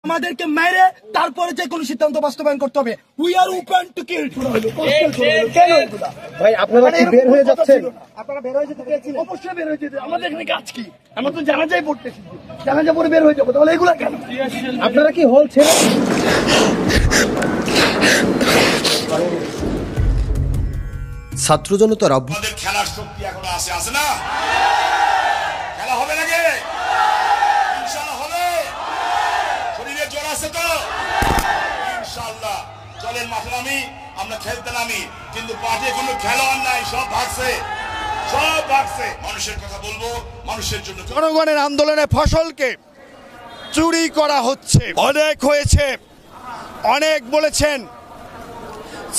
আমাদেরকে মেরে তারপরে যে কোনো সিদ্ধান্ত বাস্তবায়ন করতে হবে। We are open to kill. ভাই আপনারা কি বের হয়ে যাচ্ছেন? আপনারা বের হয়ে যেতে চেয়েছিলেন? অবশ্যই বের হয়ে যেতে। আমাদের এখানে কাজ কি? আমরা তো জানাজাই পড়তেছি, জানাজা পরে বের হয়ে যাবো। তাহলে এগুলা কেন? আপনারা কি হল ছেড়ে? ছাত্র জনতার আমাদের খেলার শক্তি এখনো আছে না? খেলা হবে নাকি? ইনশাআল্লাহ হবে। শরীরে জোর আছে তো? ইনশাআল্লাহ। চলেন মাঠে নামি, আমরা খেলতে নামি, কিন্তু পাঠে কোনো খেলোয়াড় নাই, সব ভাগছে। মানুষের কথা বলবো, মানুষের জন্য। জনগণের আন্দোলনে ফসলকে চুরি করা হচ্ছে। অনেক হয়েছে, অনেক বলেছেন।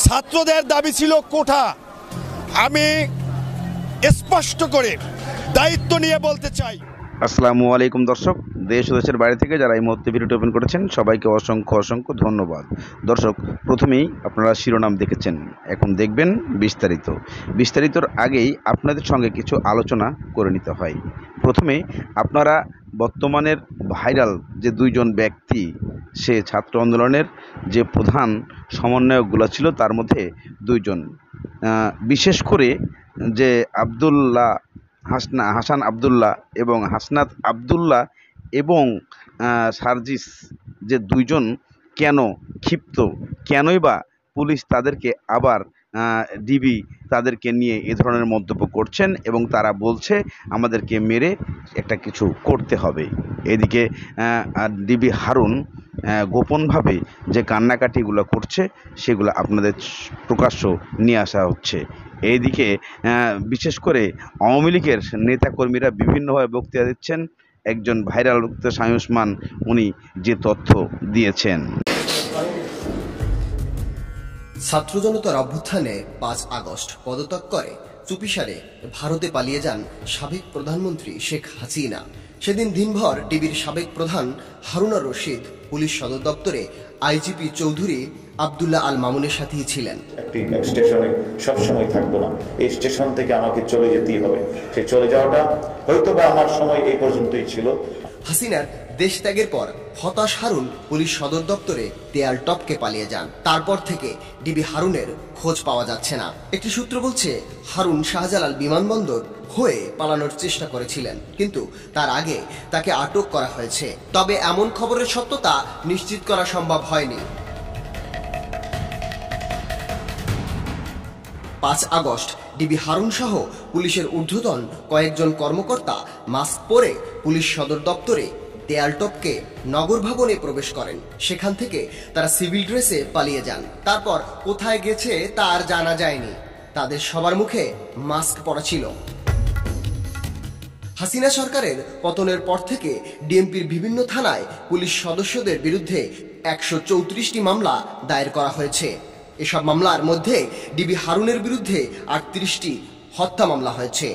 ছাত্রদের দাবি ছিল কোঠা। আমি স্পষ্ট করে দায়িত্ব নিয়ে বলতে চাই। আসসালামু আলাইকুম দর্শক, দেশ ও দেশের বাইরে থেকে যারা এই মুহূর্তে ভিডিওটি ওপেন করেছেন সবাইকে অসংখ্য ধন্যবাদ। দর্শক, প্রথমেই আপনারা শিরোনাম দেখেছেন, এখন দেখবেন বিস্তারিতর আগেই আপনাদের সঙ্গে কিছু আলোচনা করে নিতে হয়। প্রথমে আপনারা বর্তমানের ভাইরাল যে দুইজন ব্যক্তি, সে ছাত্র আন্দোলনের যে প্রধান সমন্বয়কগুলো ছিল তার মধ্যে দুইজন, বিশেষ করে যে হাসান আবদুল্লাহ এবং হাসনাত আবদুল্লাহ এবং সার্জিস, যে দুইজন কেন ক্ষিপ্ত, কেনই বা পুলিশ তাদেরকে আবার ডিবি তাদেরকে নিয়ে এ ধরনের মন্তব্য করছেন এবং তারা বলছে আমাদেরকে মেরে একটা কিছু করতে হবে। এদিকে ডিবি হারুন গোপনভাবে যে কান্নাকাটিগুলো করছে সেগুলো আপনাদের প্রকাশ্য নিয়ে আসা হচ্ছে। এইদিকে বিশেষ করে আওয়ামী লীগের নেতাকর্মীরা বিভিন্নভাবে বক্তৃতা দিচ্ছেন। একজন ভাইরাল বক্তা শামীম ওসমান, উনি যে তথ্য দিয়েছেন। ছাত্র জনতার অভ্যুত্থানে ৫ আগস্ট পদত্যাগ করে চুপিসারে ভারতে পালিয়ে যান সাবেক প্রধানমন্ত্রী শেখ হাসিনা। সেদিন দিনভর ডিবির সাবেক প্রধান হারুনা রশিদ পুলিশ সদর দপ্তরে আইজিপি চৌধুরী আবদুল্লাহ আল মামুনের সাথেই ছিলেন। একটি স্টেশনে সবসময় থাকবো না, এই স্টেশন থেকে আমাকে চলে যেতেই হবে। সেই চলে যাওয়াটা হয়তো বা আমার সময় এই পর্যন্তই ছিল। হাসিনার দেশ ত্যাগের পর হতাশ হারুন পুলিশ সদর দপ্তরে দেয়াল টপকে পালিয়ে যান। তারপর থেকে ডিবি হারুনের খোঁজ পাওয়া যাচ্ছে না। একটি সূত্র বলছে হারুন শাহজালাল বিমানবন্দর হয়ে পালানোর চেষ্টা করেছিলেন, কিন্তু তার আগে তাকে আটক করা হয়েছে। তবে এমন খবরের সত্যতা নিশ্চিত করা সম্ভব হয়নি। ৫ আগস্ট ডিবি হারুন সহ পুলিশের ঊর্ধ্বতন কয়েকজন কর্মকর্তা মাস্ক পরে পুলিশ সদর দপ্তরে দেয়াল টপকে নগর ভবনে প্রবেশ করেন। সেখান থেকে তারা সিভিল ড্রেসে পালিয়ে যান। তারপর কোথায় গেছে তা আর জানা যায়নি। তাদের সবার মুখে মাস্ক পরা ছিল। হাসিনা সরকারের পতনের পর থেকে ডিএমপির বিভিন্ন থানায় পুলিশ সদস্যদের বিরুদ্ধে ১৩৪টি মামলা দায়ের করা হয়েছে। এসব মামলার মধ্যে ডিবি হারুনের বিরুদ্ধে ৩৮টি হত্যা মামলা হয়েছে।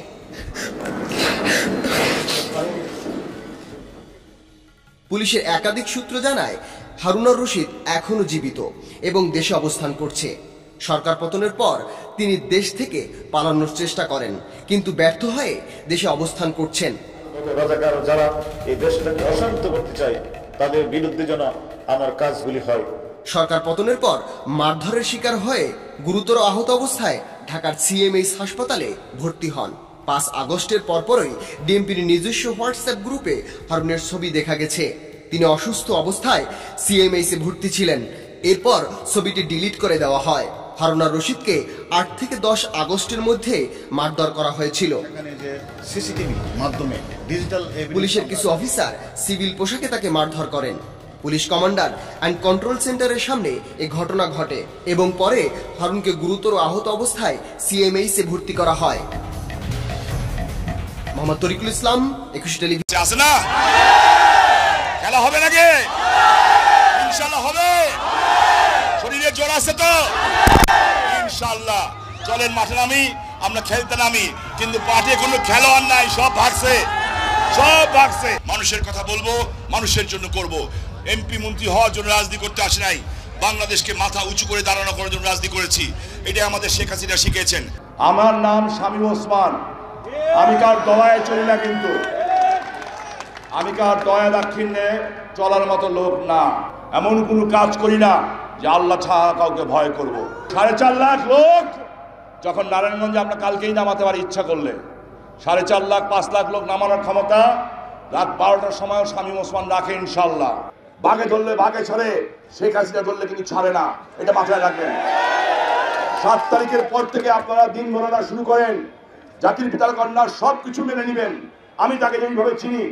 পুলিশের একাধিক সূত্র জানায় হারুনার রশিদ এখনো জীবিত এবং দেশে অবস্থান করছে। সরকার পতনের পর তিনি দেশ থেকে পালানোর চেষ্টা করেন, কিন্তু ব্যর্থ হয়ে দেশে অবস্থান করছেন। রাজাকার যারা এই দেশটাকে অশান্ত করতে চায় তাদের বিরুদ্ধে যেন আমার কাজগুলি হয়। সরকার পতনের পর মারধরের শিকার হয়ে গুরুতর আহত অবস্থায় ঢাকার সিএমএইচ হাসপাতালে ভর্তি হন। ৫ আগস্টের পরপরই ডিএমপির নিজস্ব হোয়াটসঅ্যাপ গ্রুপে হারুনের ছবি দেখা গেছে। তিনি অসুস্থ অবস্থায় সিএমএইচে ভর্তি ছিলেন। এরপর ছবিটি ডিলিট করে দেওয়া হয়। হারুনা রশিদকে ৮ থেকে ১০ আগস্টের মধ্যে মারধর করা হয়েছিল। পুলিশের কিছু অফিসার সিভিল পোশাকে তাকে মারধর করেন। পুলিশ কমান্ডার অ্যান্ড কন্ট্রোল সেন্টারের সামনে এই ঘটনা ঘটে এবং পরে হারুনকে গুরুতর আহত অবস্থায় সিএমএইচে ভর্তি করা হয়। মোহাম্মদ তরিকুল ইসলাম, ২১ টেলিভিশন। আছে না? খেলা হবে নাকি? ইনশাআল্লাহ হবে। শরীরে জোর আছে তো? ইনশাআল্লাহ। চলেন মাঠে নামি, আমরা খেলতে নামি, কিন্তু পাঠে কোনো খেলোয়াড় নাই, সব ভাগছে। মানুষের কথা বলবো, মানুষের জন্য করব। এমপি মন্ত্রী হওয়ার জন্য রাজনীতি করতে আসি নাই, বাংলাদেশকে মাথা উঁচু করে দাঁড়ানো করার জন্য রাজনীতি করেছি। এটা আমাদের শেখ হাসিনা শিখিয়েছেন। আমার নাম শামীম ওসমান। আমি কার দয়ায় চলি না, কিন্তু আমি কার দয়া দাক্ষিণ্যে চলার মতো লোক না। এমন কোনো কাজ করি না যে আল্লাহ ছাড়া কাউকে ভয় করব। 4.5 লাখ লোক যখন নারায়ণগঞ্জে আমরা কালকেই নামাতে পারি ইচ্ছা করলে, 4.5 লাখ 5 লাখ লোক নামানোর ক্ষমতা রাত 12টার সময়ও শামীম ওসমান রাখে ইনশাল্লাহ। বাঘে ধরলে বাঘে ছাড়ে, শেখ হাসিনা ধরলে কিন্তু ছাড়ে না, এটা মাথায় রাখবেন। 7 তারিখের পর থেকে আপনারা দিন গণনা শুরু করেন, জাতির পিতার কন্যার সব কিছু মেনে নেবেন। আমি তাকে যেইভাবে চিনি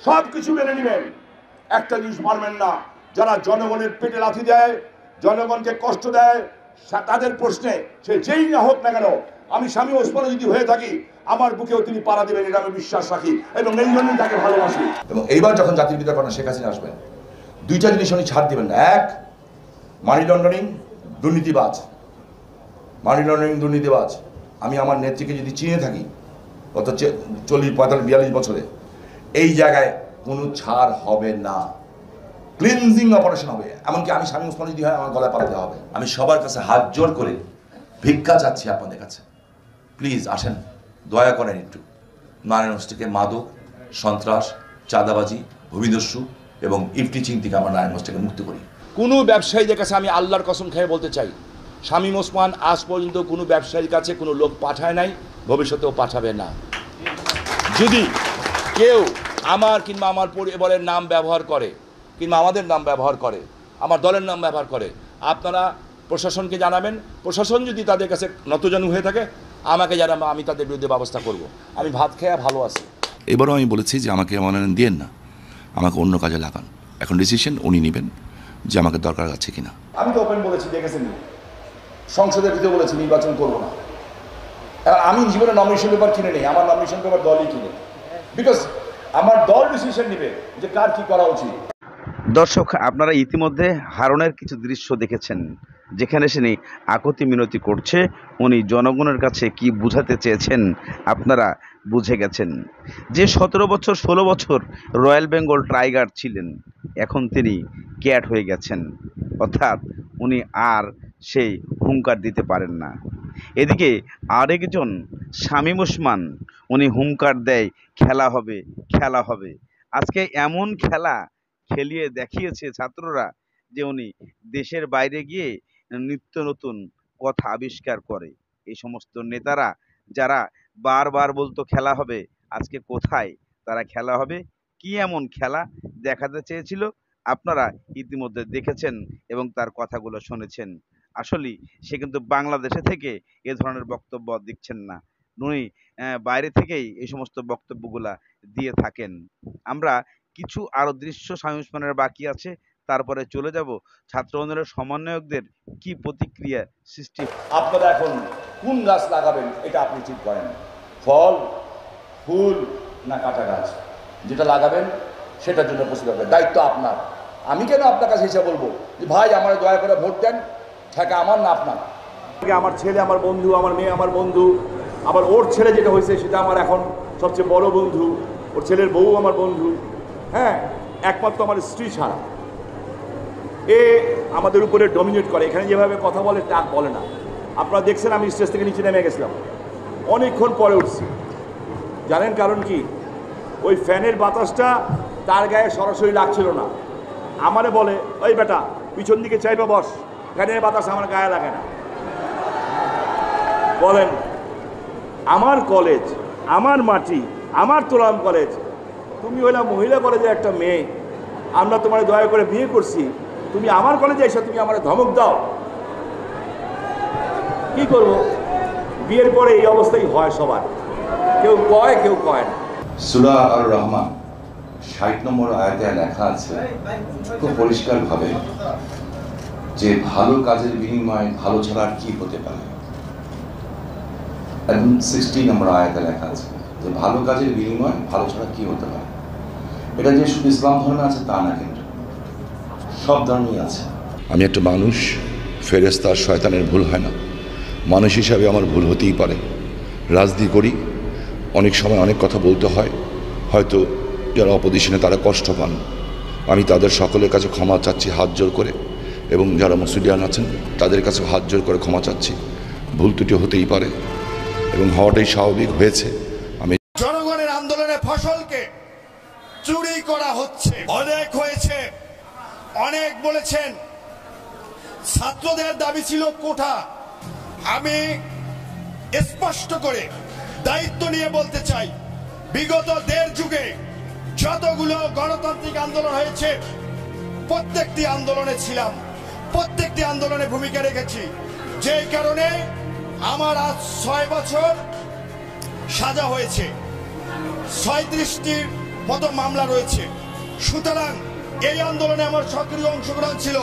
সব কিছু মেনে নেবেন। একটা জিনিস পারবেন না, যারা জনগণের পেটে লাথি দেয়, জনগণকে কষ্ট দেয়, তাদের প্রশ্নে সে যেই না হোক না কেন, আমি শামীম ওসমানও যদি হয়ে থাকি আমার বুকেও তিনি পাড়া দেবেন, এটা আমি বিশ্বাস রাখি এবং এই জন্যই তাকে ভালোবাসি। এবং এইবার যখন জাতির পিতার কন্যা শেখ হাসিনা আসবেন, 2টা জিনিস উনি ছাড় দিবেন না। 1, মানি লন্ডারিং, দুর্নীতিবাজ। মানি লন্ডারিং, দুর্নীতিবাজ। আমি আমার নেত্রীকে যদি চিনে থাকি গত 40, 45, 42 বছরে, এই জায়গায় কোনো ছাড় হবে না। ক্লিনজিং অপারেশন হবে। এমনকি আমি শামীম ওসমান যদি হয় আমার গলায় পাড়া দেওয়া হবে। আমি সবার কাছে হাত জোর করে ভিক্ষা চাচ্ছি আপনাদের কাছে, প্লিজ আসেন, দয়া করেন একটু নারায়ণগঞ্জ থেকে মাদক, সন্ত্রাস, চাঁদাবাজি, ভূমিদস্যু এবং ইফটিচিং থেকে আমরা নারায়ণগঞ্জ থেকে মুক্ত করি। কোনো ব্যবসায়ীদের কাছে আমি আল্লাহর কসম খেয়ে বলতে চাই, শামীম ওসমান আজ পর্যন্ত কোনো ব্যবসায়ীর কাছে কোনো লোক পাঠায় নাই, ভবিষ্যতেও পাঠাবে না। যদি কেউ আমার কিংবা আমার পরিবারের নাম ব্যবহার করে কিংবা আমাদের নাম ব্যবহার করে, আমার দলের নাম ব্যবহার করে, আপনারা প্রশাসনকে জানাবেন। প্রশাসন যদি তাদের কাছে নতজানু হয়ে থাকে আমাকে জানাবে, আমি তাদের বিরুদ্ধে ব্যবস্থা করব। আমি ভাত খেয়ে ভালো আছি। এবারও আমি বলেছি যে আমাকে মনোনয়ন দিয়েন না, আমাকে অন্য কাজে লাগান। এখন ডিসিশন উনি নেবেন যে আমাকে দরকার আছে কিনা। আমি তো ওপেন বলেছি, দেখেছেন, সংসদের ভিতরে বলেছি নির্বাচন করব না। এবার আমি জীবনে নমিনেশন পেপার কিনে নেই, আমার নমিনেশন পেপার দলই কিনে, বিকজ আমার দল ডিসিশন নেবে যে কার কি করা উচিত। দর্শক, আপনারা ইতিমধ্যে হারুনের কিছু দৃশ্য দেখেছেন, যেখানে তিনি আকুতি মিনতি করছে। উনি জনগণের কাছে কি বুঝাতে চেয়েছেন আপনারা বুঝে গেছেন। যে 17 বছর 16 বছর রয়্যাল বেঙ্গল টাইগার ছিলেন, এখন তিনি ক্যাট হয়ে গেছেন, অর্থাৎ উনি আর সেই হুঙ্কার দিতে পারেন না। এদিকে আরেকজন শামীম ওসমান, উনি হুঙ্কার দেয় খেলা হবে, খেলা হবে। আজকে এমন খেলা খেলিয়ে দেখিয়েছে ছাত্ররা যে উনি দেশের বাইরে গিয়ে নিত্য নতুন কথা আবিষ্কার করে। এই সমস্ত নেতারা যারা বারবার বলতো খেলা হবে, আজকে কোথায় তারা খেলা হবে? কি এমন খেলা দেখাতে চেয়েছিল আপনারা ইতিমধ্যে দেখেছেন এবং তার কথাগুলো শুনেছেন। আসলে সে কিন্তু বাংলাদেশে থেকে এ ধরনের বক্তব্য দিচ্ছেন না, উনি বাইরে থেকেই এই সমস্ত বক্তব্যগুলা দিয়ে থাকেন। আমরা কিছু আরো দৃশ্য শামীম ওসমানের বাকি আছে, তারপরে চলে যাব ছাত্র আন্দোলনের সমন্বয়কদের কি প্রতিক্রিয়া সৃষ্টি। আপনারা এখন কোন গাছ লাগাবেন এটা আপনি ঠিক করেন, ফল, ফুল না কাঁচা গাছ। যেটা লাগাবেন সেটার জন্য প্রস্তুত হবে, দায়িত্ব আপনার। আমি কেন আপনার কাছে এসে বলবো যে ভাই আমার দয়া করে ভোট দেন, ঠেকা আমার না আপনার। আমার ছেলে আমার বন্ধু, আমার মেয়ে আমার বন্ধু, আবার ওর ছেলে যেটা হয়েছে সেটা আমার এখন সবচেয়ে বড় বন্ধু, ওর ছেলের বউ আমার বন্ধু। হ্যাঁ, একমাত্র আমার স্ত্রী ছাড়া এ আমাদের উপরে ডমিনেট করে। এখানে যেভাবে কথা বলে তা বলে না। আপনারা দেখছেন আমি স্টেজ থেকে নিচে নেমে গেছিলাম, অনেকক্ষণ পরে উঠছি। জানেন কারণ কি? ওই ফ্যানের বাতাসটা তার গায়ে সরাসরি লাগছিল না। আমারে বলে, ওই বেটা পিছন দিকে চাইবা বস, ফ্যানের বাতাস আমার গায়ে লাগে না। বলেন, আমার কলেজ, আমার মাটি, আমার তোলাম কলেজ, তুমি হইলা মহিলা কলেজের একটা মেয়ে, আমরা তোমার দয়া করে বিয়ে করছি, তুমি আমার কলেজে এসে তুমি আমার ধমক দাও। কি করব? বিয়ের পরে এই অবস্থাই হয় সবার, কেউ কয় কেউ কয় না। সূরা আর রহমান 60 নম্বর আয়াতে লেখা আছে খুব পরিষ্কারভাবে যে ভালো কাজের বিনিময়ে ভালো ছাড়া আর কি হতে পারে। এবং 60 নম্বর আয়াতে লেখা আছে যে ভালো কাজের বিনিময়ে ভালো ছাড়া কি হতে পারে। এটা যে শুধু ইসলাম ধর্মে আছে তা না, কিন্তু সব ধর্মেই আছে। আমি একটা মানুষ, ফেরেশতা শয়তানের ভুল হয় না। মানুষ হিসাবে আমার ভুল হতেই পারে, রাজনীতি করি, অনেক সময় অনেক কথা বলতে হয়, হয়তো যারা অপোজিশনে তারা কষ্ট পান। আমি তাদের সকলের কাছে ক্ষমা চাচ্ছি হাত জোর করে, এবং যারা মুসলিয়ান আছেন তাদের কাছে হাত জোর করে ক্ষমা চাচ্ছি। ভুল ত্রুটি হতেই পারে এবং হওয়াটাই স্বাভাবিক, হয়েছে। আমি জনগণের আন্দোলনের ফসলকে চুরি করা হচ্ছে। অনেক হয়েছে, অনেক বলেছেন। ছাত্রদের দাবি ছিল কোঠা। আমি স্পষ্ট করে দায়িত্ব নিয়ে বলতে চাই, বিগত 1.5 যুগে যতগুলো গণতান্ত্রিক আন্দোলন হয়েছে প্রত্যেকটি আন্দোলনে ছিলাম, প্রত্যেকটি আন্দোলনে ভূমিকা রেখেছি। যেই কারণে আমার আজ 6 বছর সাজা হয়েছে, 37টির মতো মামলা রয়েছে। সুতরাং এই আন্দোলনে আমার সক্রিয় অংশগ্রহণ ছিল।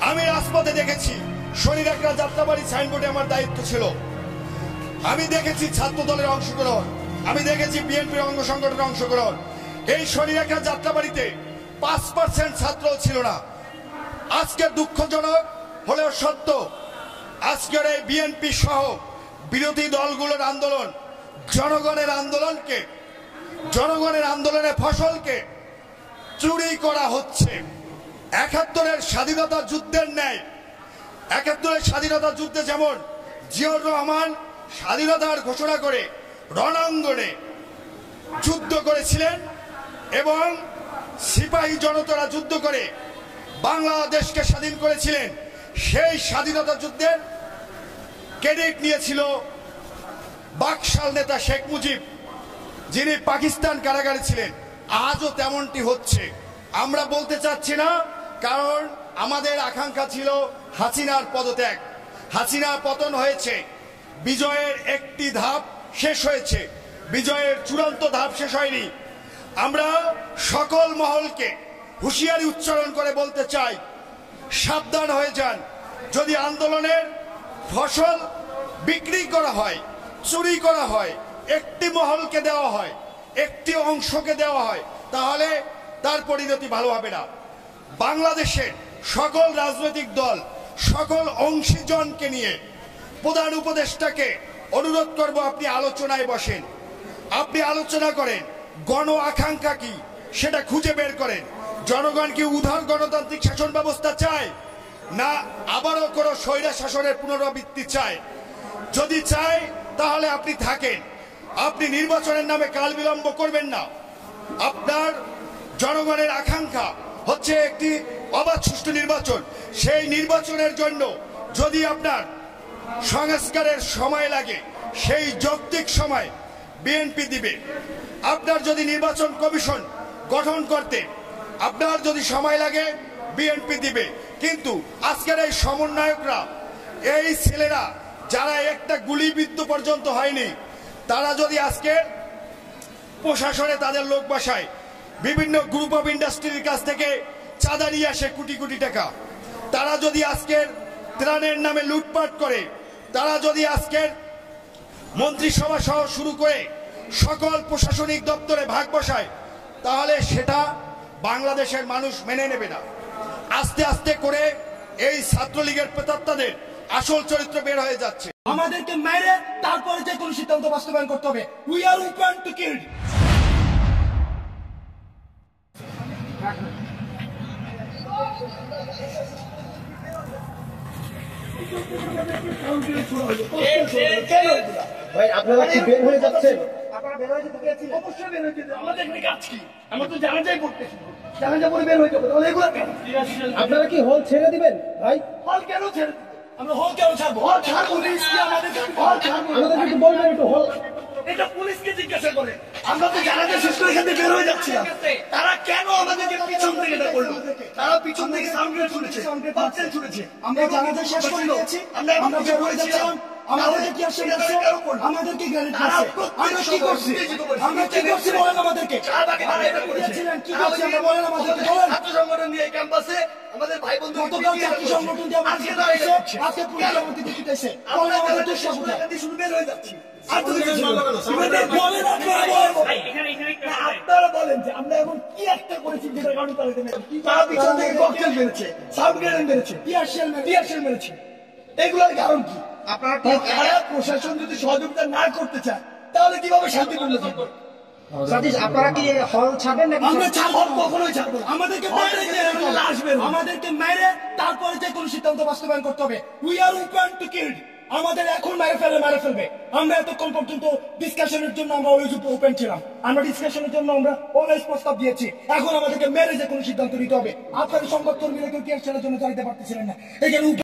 আমি রাজপথে দেখেছি শরীরাকড়া যাত্রাবাড়ি সাইনবোর্ডে আমার দায়িত্ব ছিল। আমি দেখেছি ছাত্র দলের অংশগ্রহণ, আমি দেখেছি বিএনপির অঙ্গ সংগঠনের অংশগ্রহণ। এই শরীরাকড়া যাত্রাবাড়িতে 5% ছাত্র ছিল না। আজকে দুঃখজনক হলেও সত্য, আজকের এই বিএনপি সহ বিরোধী দলগুলোর আন্দোলন জনগণের আন্দোলনকে, জনগণের আন্দোলনের ফসলকে চুরি করা হচ্ছে। 71-এর স্বাধীনতা যুদ্ধের ন্যায় 71-এর স্বাধীনতা যুদ্ধে যেমন জিয়াউর রহমান স্বাধীনতার ঘোষণা করে রণাঙ্গনে যুদ্ধ করেছিলেন এবং সিপাহী জনতারা যুদ্ধ করে বাংলাদেশকে স্বাধীন করেছিলেন, সেই স্বাধীনতা যুদ্ধের ক্রেডিট নিয়েছিল বাকশাল নেতা শেখ মুজিব, যিনি পাকিস্তান কারাগারে ছিলেন। আজও তেমনটি হচ্ছে। আমরা বলতে চাচ্ছি না, কারণ আমাদের আকাঙ্ক্ষা ছিল হাসিনার পদত্যাগ। হাসিনার পতন হয়েছে, বিজয়ের একটি ধাপ শেষ হয়েছে, বিজয়ের চূড়ান্ত ধাপ শেষ হয়নি। আমরা সকল মহলকে হুঁশিয়ারি উচ্চারণ করে বলতে চাই, সাবধান হয়ে যান। যদি আন্দোলনের ফসল বিক্রি করা হয়, চুরি করা হয়, একটি মহলকে দেওয়া হয়, একটি অংশকে দেওয়া হয়, তাহলে তার পরিণতি ভালো হবে না। বাংলাদেশের সকল রাজনৈতিক দল, সকল অংশীজনকে নিয়ে প্রধান উপদেষ্টাকে অনুরোধ করব, আপনি আলোচনায় বসেন, আপনি আলোচনা করেন, গণ আকাঙ্ক্ষা কি সেটা খুঁজে বের করেন। জনগণ কি উদার গণতান্ত্রিক শাসন ব্যবস্থা চায়, না আবারও কোনো স্বৈরা শাসনের পুনরাবৃত্তি চায়? যদি চায় তাহলে আপনি থাকেন, আপনি নির্বাচনের নামে কাল বিলম্ব করবেন না। আপনার জনগণের আকাঙ্ক্ষা হচ্ছে একটি অবাধ সুষ্ঠু নির্বাচন। সেই নির্বাচনের জন্য যদি আপনার সংস্কারের সময় লাগে, সেই যৌক্তিক সময় বিএনপি দিবে। আপনার যদি নির্বাচন কমিশন গঠন করতে আপনার যদি সময় লাগে, বিএনপি দিবে। কিন্তু আজকের এই সমন্বয়করা, এই ছেলেরা যারা একটা গুলিবিদ্ধ পর্যন্ত হয়নি, তারা যদি আজকে প্রশাসনে তাদের লোক বসায়, বিভিন্ন গ্রুপ অফ ইন্ডাস্ট্রির কাছ থেকে চাঁদা নিয়ে আসে কোটি কোটি টাকা, তারা যদি আজকের ত্রাণের নামে লুটপাট করে, তারা যদি আজকের মন্ত্রিসভা সহ শুরু করে সকল প্রশাসনিক দপ্তরে ভাগ বসায়, তাহলে সেটা বাংলাদেশের মানুষ মেনে নেবে না। আস্তে আস্তে করে এই ছাত্রলীগের প্রেতাত্মাদের আসল চরিত্র বের হয়ে যাচ্ছে। আমাদেরকে মেরে তারপরে যে কোনো সিদ্ধান্ত বাস্তবায়ন করতে হবে। We are open to kill. ভাই আপনারা কি বের হয়ে যাচ্ছেন? অবশ্যই বের হয়ে যেতে। আমাদের এখানে কাজ কি? আমরা তো জানাজাই পড়তেছি, জানাজা পরে বের হয়ে যাবো, তাহলে এগুলো কেন? আপনারা কি হল ছেড়ে দিবেন? ভাই হল কেন ছেড়ে দিবে? আমরা হল কেন ছাড়বো? হল ছাড়বো, পুলিশ কি আমাদেরকে হল ছাড়বো? আমাদের একটু বলবেন একটু হল। এটা পুলিশকে জিজ্ঞাসা করে। আমরা তো জানাজা শেষ করে এখান থেকে বের হয়ে যাচ্ছিলাম, তারা কেন আমাদেরকে পিছন থেকে এটা করলো? তারা পিছন থেকে সাউন্ড গ্রেনেড ছুড়েছে, ককটেল ছুড়েছে। আমরা জানাজা শেষ করে নিয়েছি, আমরা বের হয়ে যাচ্ছিলাম। আমাদেরকে কি আসছে? আমাদেরকে গ্রেনেড মারছে। আমরা কি করছি? আমরা কি করছি বলেন আমাদেরকে। কি করছি আমরা বলেন আমাদেরকে, বলেন। ছাত্র সংগঠন নিয়ে ক্যাম্পাসে আমাদের ভাই বন্ধু গতকাল ছাত্র সংগঠন দিয়ে আমাদের দিতেছে, আজকে পুলিশ আমাদের দিতেছে। বলেন আমাদের তো সব শুরু বের হয়ে যাচ্ছে। আপনারা বলেন যে আমরা এখন কি একটা করেছি যেটার কারণে তারা পিছন থেকে ককটেল মেরেছে, সাউন্ড গ্রেনেড মেরেছে, টিয়ার শেল মেরেছে। এগুলোর কারণ কি? আপনারা প্রশাসন যদি সহযোগিতা না করতে চায়, তাহলে কিভাবে শান্তিপূর্ণ থাকবে? আপনারা কি হল ছাড়বেন নাকি? আমরা হল কখনোই ছাড়বো না। আমাদেরকে মেরে তারপরে যে কোনো সিদ্ধান্ত বাস্তবায়ন করতে হবে। We are open to kill. আমাদের এখন মেরে ফেলবে। আমরা এতক্ষণ পর্যন্ত ডিসকাশনের জন্য আমরা অলওয়েজ ওপেন ছিলাম, আমরা ডিসকাশনের জন্য আমরা অলওয়েজ প্রস্তাব দিয়েছি। এখন আমাদেরকে মেরে যে কোনো সিদ্ধান্ত নিতে হবে। আপনাদের সংবাদ কর্মীরা কেউ টিয়ার জন্য চাইতে পারতেছিলেন না, এখানে